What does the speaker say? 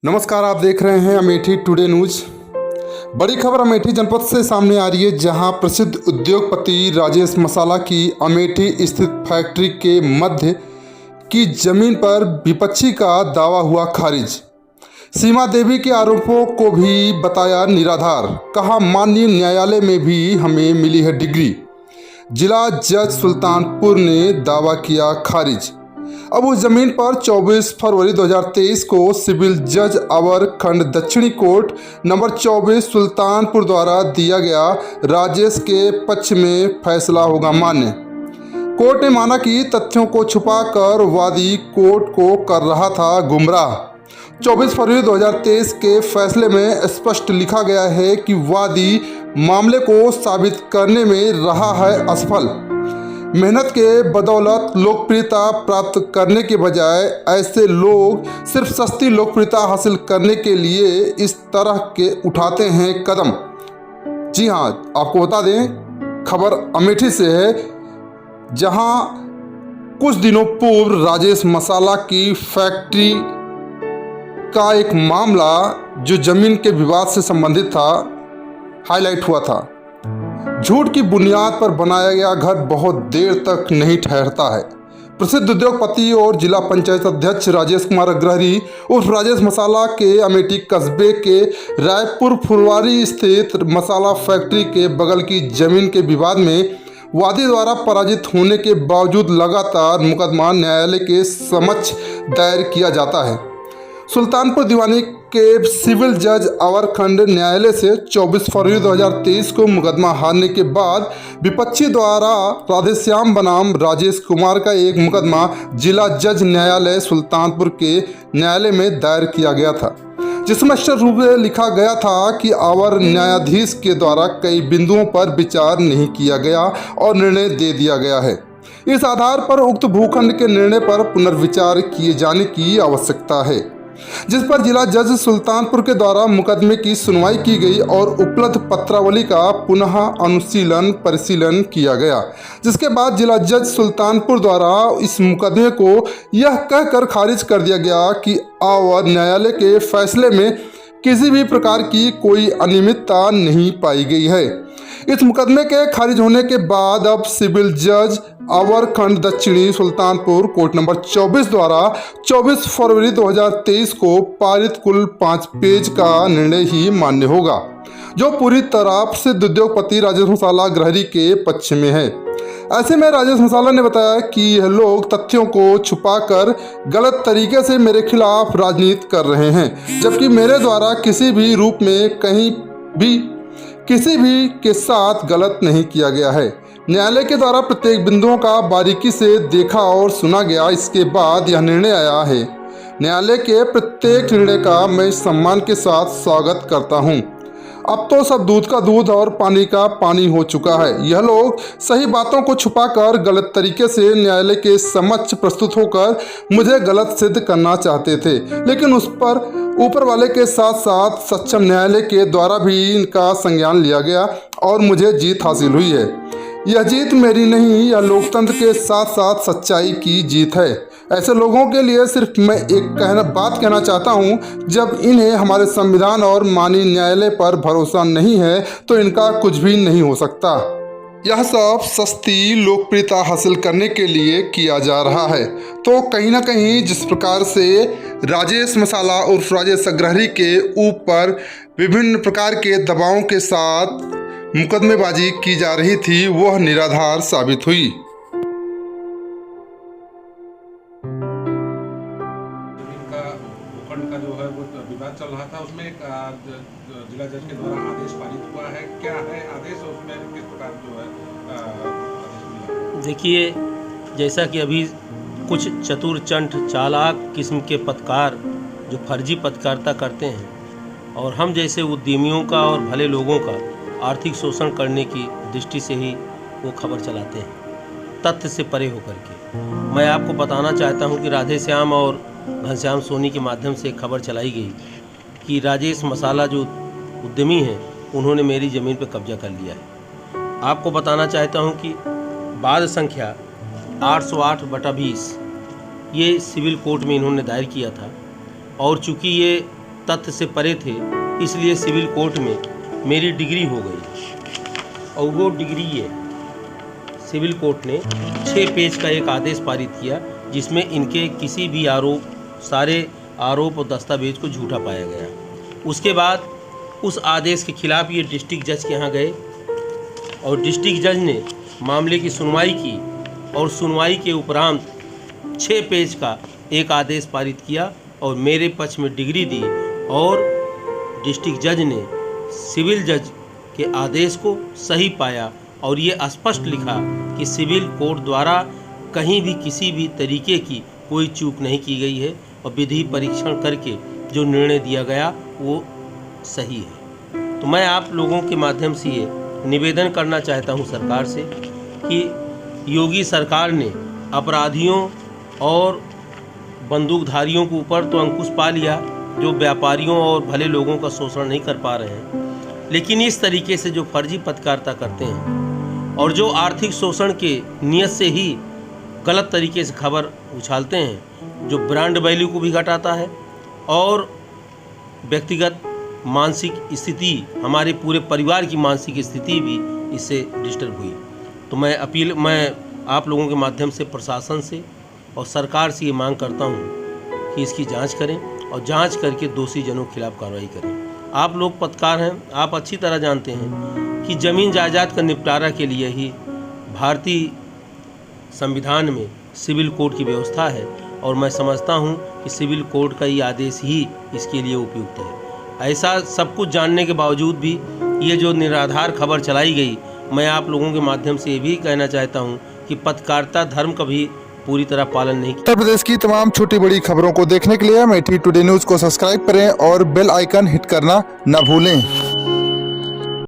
नमस्कार, आप देख रहे हैं अमेठी टुडे न्यूज। बड़ी खबर अमेठी जनपद से सामने आ रही है, जहां प्रसिद्ध उद्योगपति राजेश मसाला की अमेठी स्थित फैक्ट्री के मध्य की जमीन पर विपक्षी का दावा हुआ खारिज। सीमा देवी के आरोपों को भी बताया निराधार। कहा, माननीय न्यायालय में भी हमें मिली है डिग्री। जिला जज सुल्तानपुर ने दावा किया खारिज। अब उस जमीन पर 24 फरवरी 2023 को सिविल जज अवर खंड दक्षिणी कोर्ट नंबर 24 सुल्तानपुर द्वारा दिया गया राजेश के पक्ष में फैसला होगा मान्य। कोर्ट ने माना कि तथ्यों को छुपाकर वादी कोर्ट को कर रहा था गुमराह। 24 फरवरी 2023 के फैसले में स्पष्ट लिखा गया है कि वादी मामले को साबित करने में रहा है असफल। मेहनत के बदौलत लोकप्रियता प्राप्त करने के बजाय ऐसे लोग सिर्फ सस्ती लोकप्रियता हासिल करने के लिए इस तरह के उठाते हैं कदम। जी हाँ, आपको बता दें, खबर अमेठी से है, जहां कुछ दिनों पूर्व राजेश मसाला की फैक्ट्री का एक मामला जो जमीन के विवाद से संबंधित था, हाईलाइट हुआ था। झूठ की बुनियाद पर बनाया गया घर बहुत देर तक नहीं ठहरता है। प्रसिद्ध उद्योगपति और जिला पंचायत अध्यक्ष राजेश कुमार अग्रहरी उर्फ राजेश मसाला के अमेठी कस्बे के रायपुर फुलवारी स्थित मसाला फैक्ट्री के बगल की जमीन के विवाद में वादी द्वारा पराजित होने के बावजूद लगातार मुकदमा न्यायालय के समक्ष दायर किया जाता है। सुल्तानपुर दीवानी के सिविल जज अवर खंड न्यायालय से 24 फरवरी 2023 को मुकदमा हारने के बाद विपक्षी द्वारा राधेश्याम बनाम राजेश कुमार का एक मुकदमा जिला जज न्यायालय सुल्तानपुर के न्यायालय में दायर किया गया था, जिसमें स्पष्ट रूप से लिखा गया था कि अवर न्यायाधीश के द्वारा कई बिंदुओं पर विचार नहीं किया गया और निर्णय दे दिया गया है। इस आधार पर उक्त भूखंड के निर्णय पर पुनर्विचार किए जाने की आवश्यकता है, जिस पर जिला जज सुल्तानपुर के द्वारा मुकदमे की सुनवाई की गई और उपलब्ध पत्रावली का पुनः अनुशीलन परिशीलन किया गया, जिसके बाद जिला जज सुल्तानपुर द्वारा इस मुकदमे को यह कहकर खारिज कर दिया गया कि अवर न्यायालय के फैसले में किसी भी प्रकार की कोई अनियमितता नहीं पाई गई है। इस मुकदमे के खारिज होने के बाद अब सिविल जज अवर खंड दक्षिणी सुल्तानपुर कोर्ट नंबर 24 द्वारा 24 फरवरी 2023 को पारित कुल 5 पेज का निर्णय ही मान्य होगा, जो पूरी तरह से उद्योगपति राजेश मसाला अग्रहरी के पक्ष में है। ऐसे में राजेश मसाला ने बताया कि यह लोग तथ्यों को छुपाकर गलत तरीके से मेरे खिलाफ राजनीति कर रहे हैं, जबकि मेरे द्वारा किसी भी रूप में कहीं भी किसी भी के साथ गलत नहीं किया गया है। न्यायालय के द्वारा प्रत्येक बिंदुओं का बारीकी से देखा और सुना गया, इसके बाद यह निर्णय आया है। न्यायालय के प्रत्येक निर्णय का मैं सम्मान के साथ स्वागत करता हूं। अब तो सब दूध का दूध और पानी का पानी हो चुका है। यह लोग सही बातों को छुपाकर गलत तरीके से न्यायालय के समक्ष प्रस्तुत होकर मुझे गलत सिद्ध करना चाहते थे, लेकिन उस पर ऊपर वाले के साथ साथ सक्षम न्यायालय के द्वारा भी इनका संज्ञान लिया गया और मुझे जीत हासिल हुई है। यह जीत मेरी नहीं, यह लोकतंत्र के साथ साथ सच्चाई की जीत है। ऐसे लोगों के लिए सिर्फ मैं एक बात कहना चाहता हूं, जब इन्हें हमारे संविधान और माननीय न्यायालय पर भरोसा नहीं है तो इनका कुछ भी नहीं हो सकता। यह सब सस्ती लोकप्रियता हासिल करने के लिए किया जा रहा है। तो कहीं ना कहीं जिस प्रकार से राजेश मसाला उर्फ राजेश अग्रहरी के ऊपर विभिन्न प्रकार के दबावों के साथ मुकदमेबाजी की जा रही थी, वह निराधार साबित हुई। भूखंड का जो है वो विवाद चल रहा था, उसमें एक जिला जज के द्वारा आदेश पारित हुआ है। क्या है आदेश और उसमें किस प्रकार जो है आदेश मिला? देखिए, जैसा कि अभी कुछ चतुर चंट चालाक किस्म के पत्रकार जो फर्जी पत्रकारिता करते हैं और हम जैसे उद्यमियों का और भले लोगों का आर्थिक शोषण करने की दृष्टि से ही वो खबर चलाते हैं, तथ्य से परे होकर के। मैं आपको बताना चाहता हूं कि राधेश्याम और घनश्याम सोनी के माध्यम से एक खबर चलाई गई कि राजेश मसाला जो उद्यमी हैं, उन्होंने मेरी ज़मीन पर कब्जा कर लिया है। आपको बताना चाहता हूं कि बाद संख्या 808/20 ये सिविल कोर्ट में इन्होंने दायर किया था और चूँकि ये तथ्य से परे थे, इसलिए सिविल कोर्ट में मेरी डिग्री हो गई। और वो डिग्री ये सिविल कोर्ट ने 6 पेज का एक आदेश पारित किया, जिसमें इनके किसी भी सारे आरोप और दस्तावेज को झूठा पाया गया। उसके बाद उस आदेश के खिलाफ ये डिस्ट्रिक्ट जज के यहाँ गए और डिस्ट्रिक्ट जज ने मामले की सुनवाई की और सुनवाई के उपरांत 6 पेज का एक आदेश पारित किया और मेरे पक्ष में डिग्री दी। और डिस्ट्रिक्ट जज ने सिविल जज के आदेश को सही पाया और ये स्पष्ट लिखा कि सिविल कोर्ट द्वारा कहीं भी किसी भी तरीके की कोई चूक नहीं की गई है और विधि परीक्षण करके जो निर्णय दिया गया वो सही है। तो मैं आप लोगों के माध्यम से ये निवेदन करना चाहता हूँ सरकार से कि योगी सरकार ने अपराधियों और बंदूकधारियों के ऊपर तो अंकुश पा लिया, जो व्यापारियों और भले लोगों का शोषण नहीं कर पा रहे हैं, लेकिन इस तरीके से जो फर्जी पत्रकारिता करते हैं और जो आर्थिक शोषण के नियत से ही गलत तरीके से खबर उछालते हैं, जो ब्रांड वैल्यू को भी घटाता है और व्यक्तिगत मानसिक स्थिति, हमारे पूरे परिवार की मानसिक स्थिति भी इससे डिस्टर्ब हुई। तो मैं आप लोगों के माध्यम से प्रशासन से और सरकार से ये मांग करता हूँ कि इसकी जांच करें और जांच करके दोषी जनों के खिलाफ कार्रवाई करें। आप लोग पत्रकार हैं, आप अच्छी तरह जानते हैं कि ज़मीन जायदाद का निपटारा के लिए ही भारतीय संविधान में सिविल कोर्ट की व्यवस्था है और मैं समझता हूँ कि सिविल कोर्ट का ये आदेश ही इसके लिए उपयुक्त है। ऐसा सब कुछ जानने के बावजूद भी ये जो निराधार खबर चलाई गई, मैं आप लोगों के माध्यम से ये भी कहना चाहता हूँ कि पत्रकारिता धर्म का भी पूरी तरह पालन नहीं किया। उत्तर प्रदेश की तमाम छोटी बड़ी खबरों को देखने के लिए अमेठी टुडे न्यूज़ को सब्सक्राइब करें और बेल आइकन हिट करना न भूलें।